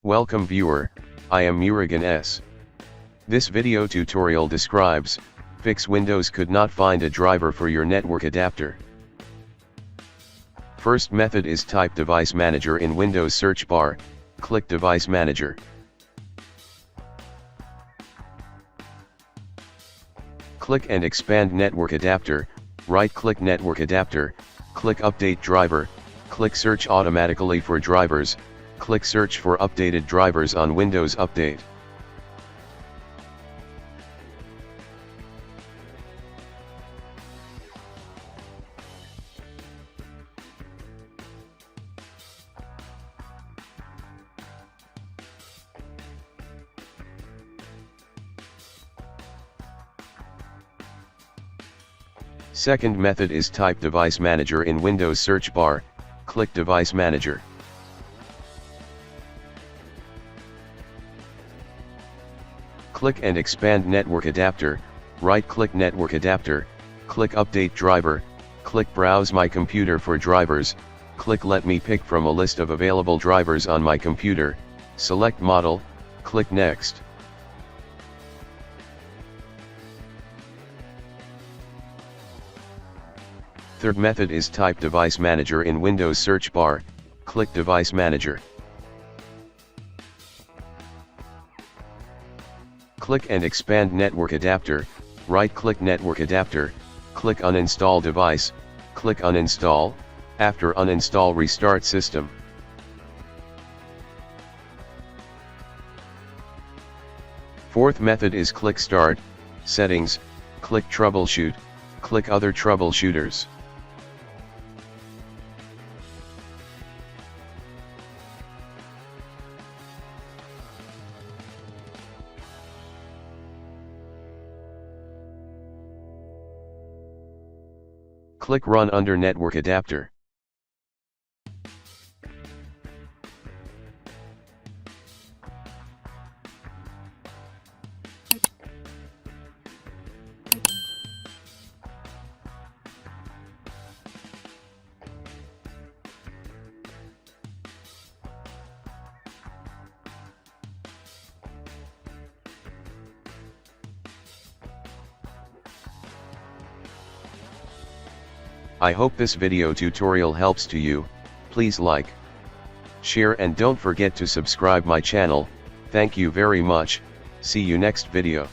Welcome viewer, I am Murugan S. This video tutorial describes, fix Windows could not find a driver for your network adapter. First method is type Device Manager in Windows search bar, click Device Manager. Click and expand Network Adapter, right-click Network Adapter, click Update Driver, click Search automatically for drivers, click Search for updated drivers on Windows Update. Second method is type Device Manager in Windows search bar, click Device Manager. Click and expand Network Adapter, right-click Network Adapter, click Update Driver, click Browse My Computer for drivers, click Let me pick from a list of available drivers on my computer, select Model, click Next. Third method is type Device Manager in Windows search bar, click Device Manager. Click and expand Network Adapter, right-click Network Adapter, click Uninstall Device, click Uninstall, after uninstall restart system. Fourth method is click Start, Settings, click Troubleshoot, click Other Troubleshooters. Click Run under Network Adapter. I hope this video tutorial helps to you. Please like, share and don't forget to subscribe my channel. Thank you very much. See you next video.